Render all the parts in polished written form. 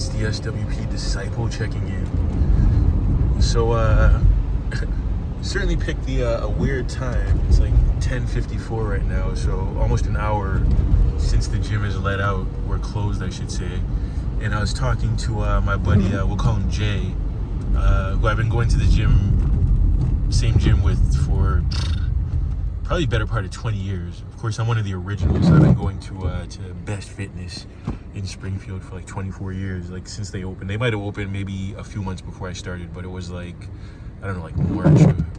It's the SWP Disciple checking in. So, certainly picked a weird time. It's like 10:54 right now, so almost an hour since the gym is let out, or closed, I should say. And I was talking to my buddy, we'll call him Jay, who I've been going to the gym, same gym with for probably better part of 20 years. Of course, I'm one of the originals. I've been going to Best Fitness in Springfield for like 24 years, like since they opened. They might have opened maybe a few months before I started, but it was like, I don't know, like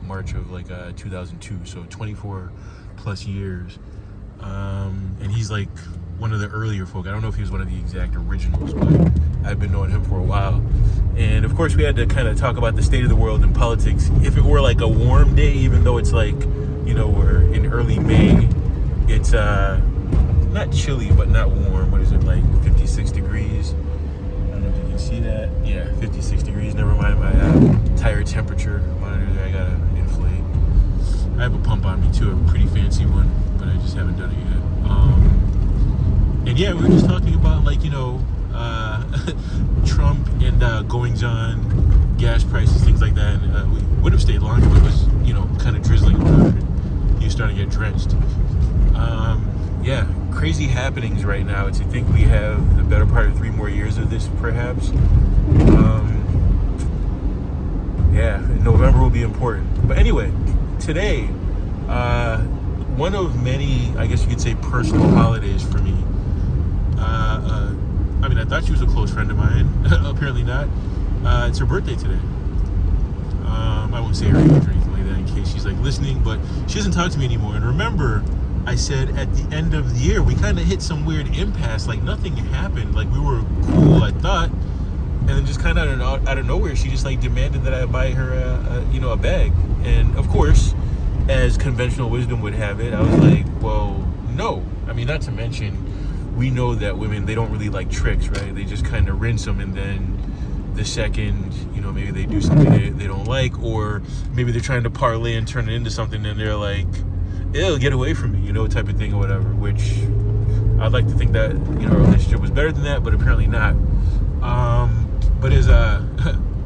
March of like 2002, so 24 plus years. And he's like one of the earlier folk. I don't know if he was one of the exact originals, but I've been knowing him for a while. And of course, we had to kind of talk about the state of the world and politics. If it were like a warm day, even though it's like, you know, we're in early May, it's not chilly, but not warm. What is it, like 56 degrees? I don't know if you can see that. Yeah, 56 degrees. Never mind my tire temperature monitor there. I gotta inflate. I have a pump on me too, a pretty fancy one, but I just haven't done it yet. And yeah, we were just talking about, like, you know, Trump and goings on, gas prices, things like that. And we would have stayed longer, but it was, you know, kind of drizzling around. You're starting to get drenched. Yeah, crazy happenings right now. To think we have the better part of 3 more years of this, perhaps. Yeah, November will be important. But anyway, today, one of many, I guess you could say, personal holidays for me. I mean, I thought she was a close friend of mine. Apparently not. It's her birthday today. I won't say her age or anything like that in case she's like listening, but she doesn't talk to me anymore. And remember, I said at the end of the year, we kind of hit some weird impasse. Like nothing happened. Like we were cool, I thought. And then just kind of out of nowhere, she just like demanded that I buy her a bag. And of course, as conventional wisdom would have it, I was like, well, no. I mean, not to mention, we know that women, they don't really like tricks, right? They just kind of rinse them, and then the second, you know, maybe they do something they don't like, or maybe they're trying to parlay and turn it into something, and they're like, ew, get away from me, you know, type of thing or whatever, which I'd like to think that, you know, our relationship was better than that, but apparently not. But as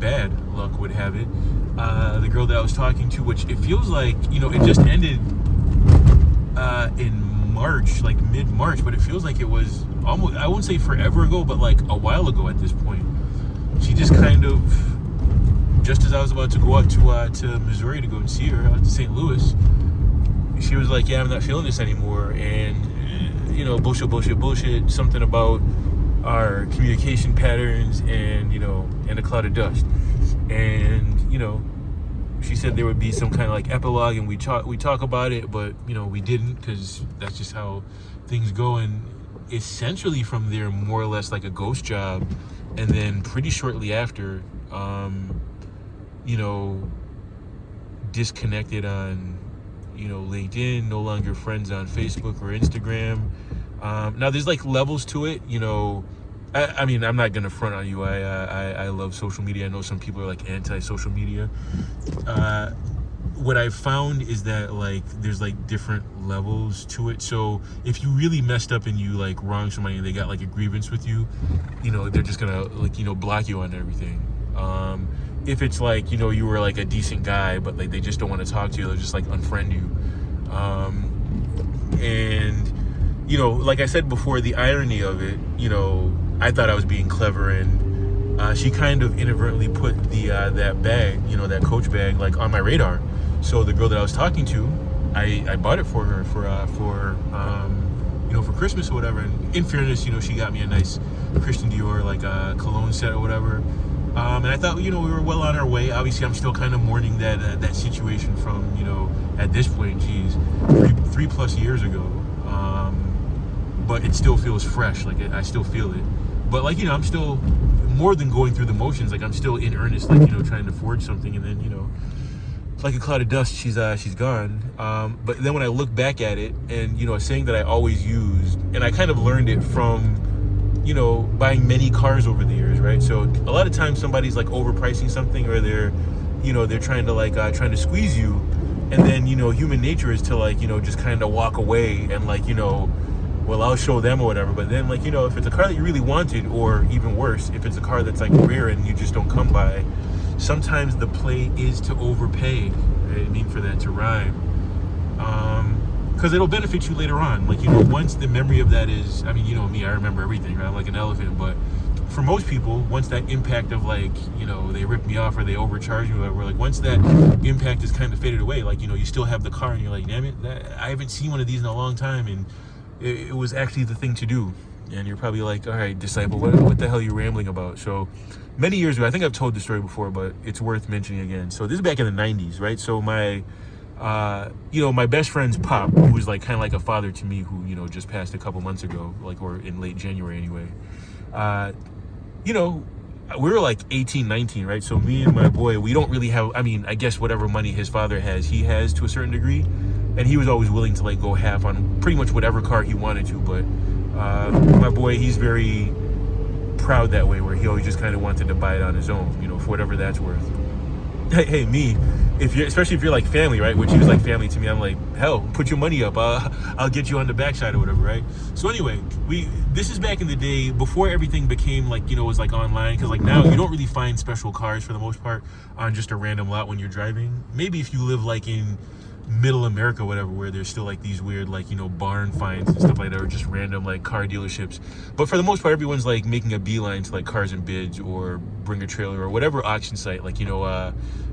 bad luck would have it, the girl that I was talking to, which it feels like, you know, it just ended in March, like mid-March, but it feels like it was almost, I won't say forever ago, but like a while ago at this point. She just kind of, just as I was about to go out to Missouri to go and see her, out to St. Louis, she was like, yeah, I'm not feeling this anymore. And, you know, bullshit, something about our communication patterns and, you know, and a cloud of dust. And, you know, she said there would be some kind of like epilogue, and we talk about it, but, you know, we didn't, because that's just how things go. And essentially from there, more or less like a ghost job. And then pretty shortly after, you know, disconnected on, you know, LinkedIn, no longer friends on Facebook or Instagram. Now there's like levels to it, you know. I mean, I'm not gonna front on you. I love social media. I know some people are like anti-social media. What I've found is that like there's like different levels to it. So if you really messed up and you like wronged somebody and they got like a grievance with you, you know, they're just gonna like, you know, block you on everything. If it's like, you know, you were like a decent guy, but like they just don't want to talk to you, they'll just like unfriend you. And, you know, like I said before, the irony of it, you know, I thought I was being clever, and she kind of inadvertently put the that bag, you know, that Coach bag, like on my radar. So the girl that I was talking to, I bought it for her for you know, for Christmas or whatever. And in fairness, you know, she got me a nice Christian Dior like cologne set or whatever. And I thought, you know, we were well on our way. Obviously, I'm still kind of mourning that situation from, you know, at this point, geez, three plus years ago. But it still feels fresh. Like I still feel it. But like, you know, I'm still more than going through the motions. Like I'm still in earnest, like, you know, trying to forge something. And then, you know, like a cloud of dust, she's gone. But then when I look back at it, and, you know, a saying that I always used, and I kind of learned it from, you know, buying many cars over the years, right? So a lot of times somebody's like overpricing something, or they're, you know, they're trying to like trying to squeeze you, and then, you know, human nature is to like, you know, just kind of walk away and like, you know, well, I'll show them or whatever. But then, like, if it's a car that you really wanted, or even worse, if it's a car that's like rare and you just don't come by, sometimes the play is to overpay. I didn't mean for that to rhyme. Because it'll benefit you later on. Like, once the memory of that is, I mean, me, I remember everything, right? I'm like an elephant. But for most people, once that impact of like, they ripped me off or they overcharged me or whatever, like once that impact is kind of faded away, like, you still have the car and you're like, damn it, I haven't seen one of these in a long time. And it was actually the thing to do. And you're probably like, all right, disciple, what the hell are you rambling about? So many years ago, I think I've told the story before, but it's worth mentioning again. So this is back in the 90s, right? So my best friend's pop, who was like kind of like a father to me, who, just passed a couple months ago, like, or in late January anyway. We were like 18, 19, right? So me and my boy, we don't really have, I mean, I guess whatever money his father has, he has to a certain degree. And he was always willing to like go half on pretty much whatever car he wanted to. But my boy, he's very proud that way, where he always just kind of wanted to buy it on his own, for whatever that's worth. Hey, me, especially if you're like family, right? Which he was like family to me. I'm like, hell, put your money up. I'll get you on the backside or whatever, right? So anyway, this is back in the day before everything became like, was like online. Because like now you don't really find special cars for the most part on just a random lot when you're driving. Maybe if you live like in middle America, whatever, where there's still like these weird like barn finds and stuff like that, or just random like car dealerships. But for the most part, everyone's like making a beeline to like Cars and Bids or Bring a Trailer or whatever auction site, like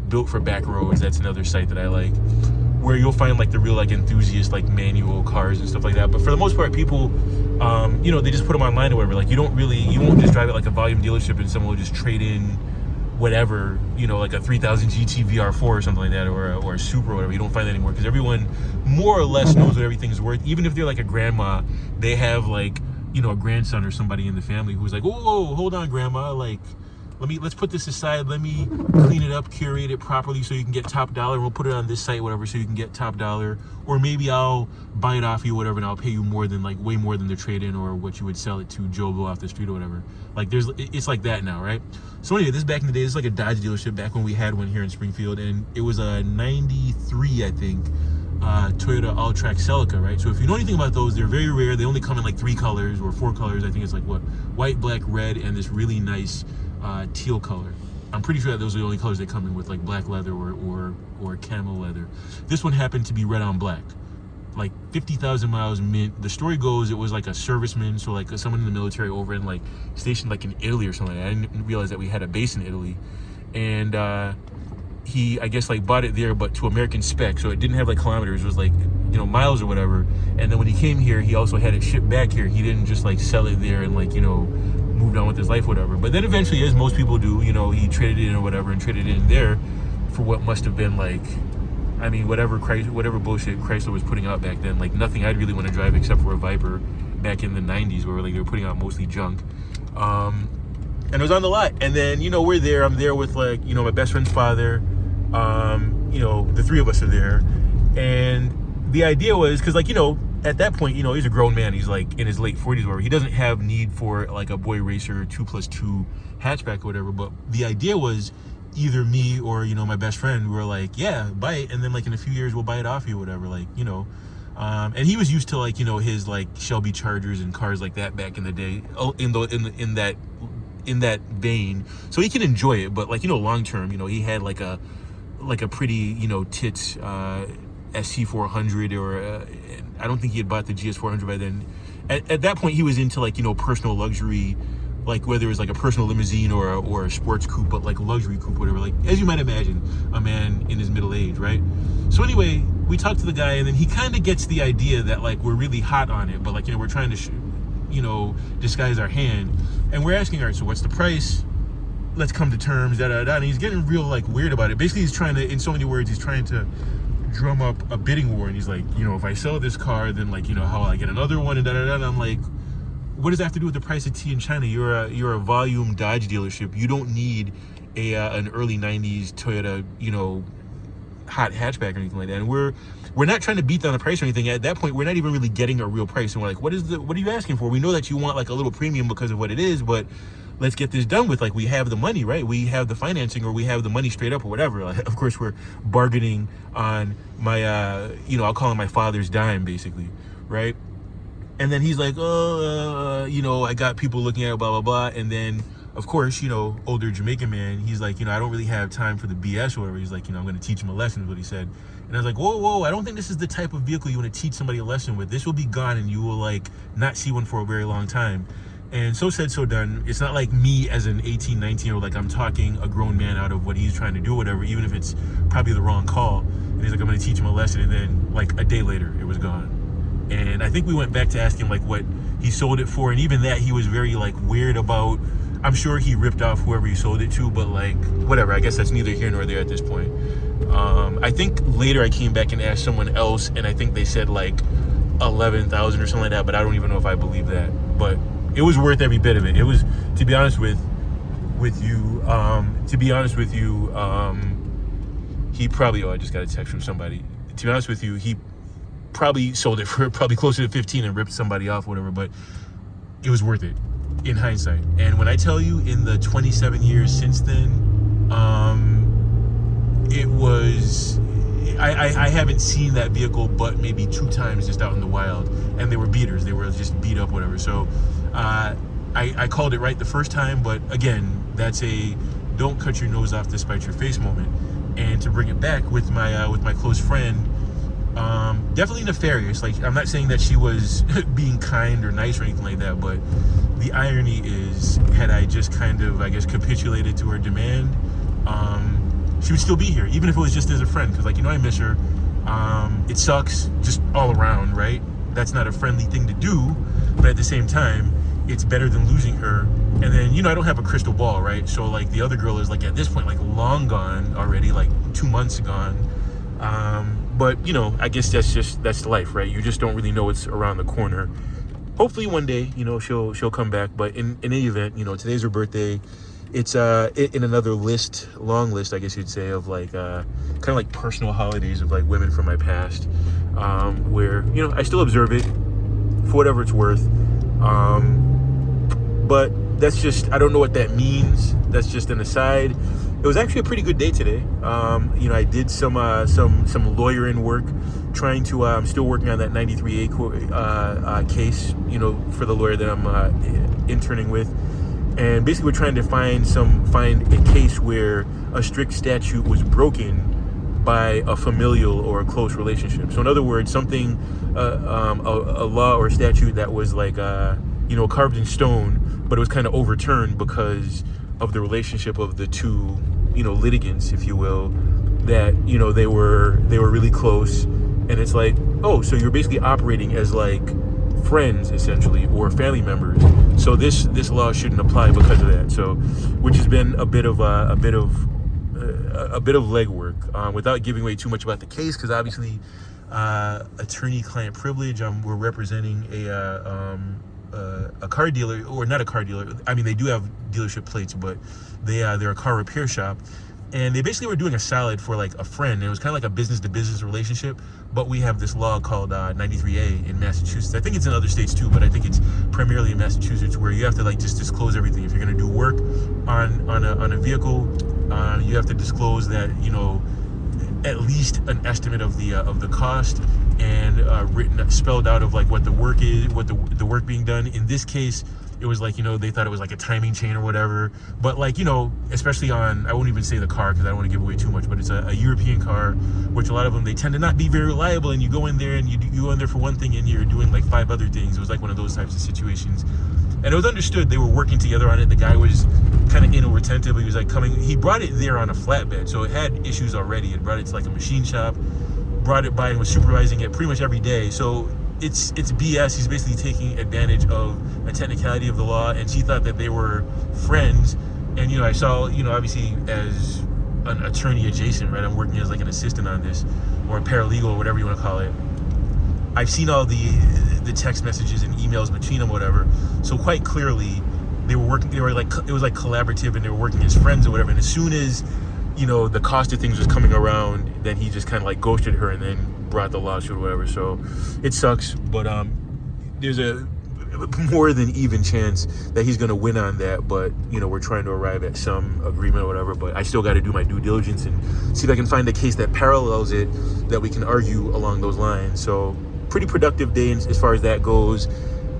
Built for Back Roads. That's another site that I like, where you'll find like the real like enthusiast like manual cars and stuff like that. But for the most part, people they just put them online or whatever. Like you won't just drive it like a volume dealership and someone will just trade in whatever, like a 3000 GT VR4 or something like that, or a Supra or whatever. You don't find that anymore, because everyone more or less knows what everything's worth. Even if they're like a grandma, they have like, a grandson or somebody in the family who's like, whoa, hold on, grandma, like, let's put this aside, let me clean it up, curate it properly so you can get top dollar, and we'll put it on this site, whatever, so you can get top dollar. Or maybe I'll buy it off you, whatever, and I'll pay you way more than the trade-in or what you would sell it to Joe Blow off the street or whatever. Like it's like that now, right? So anyway, this back in the day, this is like a Dodge dealership back when we had one here in Springfield, and it was a 93, I think, Toyota All-Track Celica, right? So if you know anything about those, they're very rare. They only come in like 3 colors or 4 colors. I think it's like white, black, red, and this really nice teal color. I'm pretty sure that those are the only colors they come in, with like black leather or camel leather. This one happened to be red on black, like 50,000 miles mint. The story goes it was like a serviceman, so like someone in the military over in like stationed like in Italy or something. I didn't realize that we had a base in Italy, and he, I guess, like bought it there, but to American spec, so it didn't have like kilometers. It was like miles or whatever. And then when he came here, he also had it shipped back here. He didn't just like sell it there and like moved on with his life, whatever. But then eventually, as most people do, he traded it in or whatever, and traded it in there for what must have been like, I mean, whatever bullshit Chrysler was putting out back then. Like nothing I'd really want to drive except for a Viper back in the 90s, where like they were putting out mostly junk. And it was on the lot. And then, we're there. I'm there with like, my best friend's father. The 3 of us are there. And the idea was, because like, at that point, he's a grown man. He's like in his late 40s or whatever. He doesn't have need for like a boy racer 2+2 hatchback or whatever. But the idea was either me or, my best friend, we were like, yeah, buy it. And then like in a few years, we'll buy it off you or whatever. Like, and he was used to like, his like Shelby Chargers and cars like that back in the day, in that vein. So he can enjoy it. But like, long term, he had like a pretty, tits, SC400 or I don't think he had bought the GS400 by then. At that point, he was into like, personal luxury, like whether it was like a personal limousine or a sports coupe, but like luxury coupe, whatever. Like, as you might imagine, a man in his middle age, right? So anyway, we talked to the guy, and then he kind of gets the idea that like we're really hot on it, but like, we're trying to, disguise our hand. And we're asking, all right, so what's the price? Let's come to terms, And he's getting real like weird about it. Basically, he's trying to, in so many words, he's trying to drum up a bidding war. And he's like, if I sell this car, then like, how will I get another one? And And I'm like, what does that have to do with the price of tea in China? You're a volume Dodge dealership. You don't need an early 90s Toyota, hot hatchback or anything like that. And we're not trying to beat down the price or anything. At that point, we're not even really getting a real price. And we're like, what are you asking for? We know that you want like a little premium because of what it is, but let's get this done with. Like, we have the money, right? We have the financing, or we have the money straight up or whatever. Like, of course, we're bargaining on my, I'll call it my father's dime, basically, right? And then he's like, oh, I got people looking at it, blah, blah, blah. And then, of course, older Jamaican man, he's like, I don't really have time for the BS or whatever. He's like, I'm going to teach him a lesson is what he said. And I was like, whoa, I don't think this is the type of vehicle you want to teach somebody a lesson with. This will be gone and you will like not see one for a very long time. And so said, so done. It's not like me as an 18, 19-year-old, like I'm talking a grown man out of what he's trying to do, whatever, even if it's probably the wrong call. And he's like, I'm going to teach him a lesson. And then like a day later, it was gone. And I think we went back to ask him like what he sold it for. And even that, he was very like weird about. I'm sure he ripped off whoever he sold it to, but like whatever. I guess that's neither here nor there at this point. I think later I came back and asked someone else, and I think they said like 11,000 or something like that. But I don't even know if I believe that. But it was worth every bit of it. It was, to be honest with you. He probably. Oh, I just got a text from somebody. To be honest with you, he probably sold it for probably closer to 15 and ripped somebody off, whatever, but it was worth it in hindsight. And when I tell you in the 27 years since then, it was, I haven't seen that vehicle but maybe 2 times just out in the wild, and they were beaters. They were just beat up, whatever. So I called it right the first time, but again, that's a don't cut your nose off to spite your face moment. And to bring it back with my close friend, definitely nefarious. Like, I'm not saying that she was being kind or nice or anything like that, but the irony is, had I just kind of, I guess, capitulated to her demand, she would still be here, even if it was just as a friend, because, like, I miss her. It sucks just all around, right? That's not a friendly thing to do, but at the same time, it's better than losing her. And then, I don't have a crystal ball, right? So, like, the other girl is, like, at this point, like, long gone already, like, 2 months gone. But, I guess that's life, right? You just don't really know what's around the corner. Hopefully one day, she'll come back. But in any event, today's her birthday. It's in another long list, I guess you'd say, of like kind of like personal holidays of like women from my past, where I still observe it for whatever it's worth. But that's just, I don't know what that means. That's just an aside. It was actually a pretty good day today. I did some lawyering work, trying to. I'm still working on that 93A case, for the lawyer that I'm interning with, and basically we're trying to find a case where a strict statute was broken by a familial or a close relationship. So in other words, something, a law or a statute that was like, carved in stone, but it was kind of overturned because of the relationship of the two, litigants, if you will, that, they were really close. And it's like, oh, so you're basically operating as like friends essentially, or family members. So this law shouldn't apply because of that. So, which has been a bit of legwork, without giving away too much about the case, because obviously, attorney-client privilege. We're representing a car dealer, or not a car dealer. I mean, they do have dealership plates, but they're a car repair shop. And they basically were doing a salad for like a friend. It was kind of like a business-to-business relationship, but we have this law called 93A in Massachusetts. I think it's in other states too, but I think it's primarily in Massachusetts, where you have to like just disclose everything. If you're going to do work on a vehicle, you have to disclose that, at least an estimate of the cost, and spelled out of like what the work is, what the work being done. In this case, it was like, they thought it was like a timing chain or whatever. But like, especially on, I won't even say the car because I don't want to give away too much, but it's a European car, which a lot of them, they tend to not be very reliable. And you go in there and you go in there for one thing and you're doing like 5 other things. It was like one of those types of situations. And it was understood they were working together on it. The guy was kind of anal retentive. He was like he brought it there on a flatbed. So it had issues already. It brought it to like a machine shop, brought it by and was supervising it pretty much every day. So it's BS. He's basically taking advantage of a technicality of the law, and she thought that they were friends. And I saw, obviously as an attorney adjacent, right? I'm working as like an assistant on this, or a paralegal, or whatever you want to call it. I've seen all the text messages and emails between them, whatever. So quite clearly, they were working. They were like, it was like collaborative, and they were working as friends or whatever. And as soon as the cost of things was coming around, then he just kind of like ghosted her and then brought the lawsuit or whatever. So it sucks, but there's a more than even chance that he's going to win on that. But we're trying to arrive at some agreement or whatever. But I still got to do my due diligence and see if I can find a case that parallels it, that we can argue along those lines. So pretty productive day as far as that goes.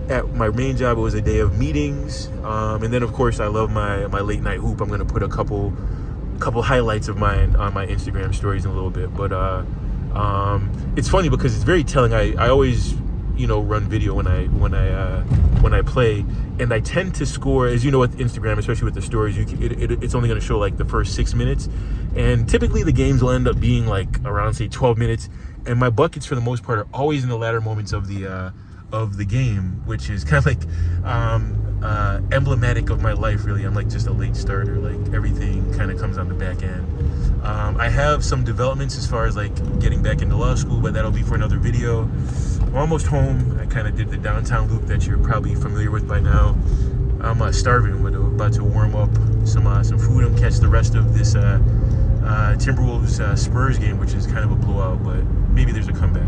At my main job, it was a day of meetings, and then of course I love my late night hoop. I'm gonna put a couple highlights of mine on my Instagram stories in a little bit. But it's funny because it's very telling. I always run video when I play, and I tend to score, as you know, with Instagram, especially with the stories, it's only going to show like the first 6 minutes, and typically the games will end up being like around, say, 12 minutes, and my buckets for the most part are always in the latter moments of the game, which is kind of like emblematic of my life, really. I'm like just a late starter. Like everything kind of comes on the back end. I have some developments as far as like getting back into law school, but that'll be for another video. I'm almost home. I kind of did the downtown loop that you're probably familiar with by now. I'm starving. I'm about to warm up some food and catch the rest of this Timberwolves Spurs game, which is kind of a blowout, but maybe there's a comeback.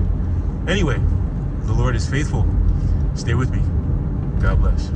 Anyway, the Lord is faithful. Stay with me. God bless.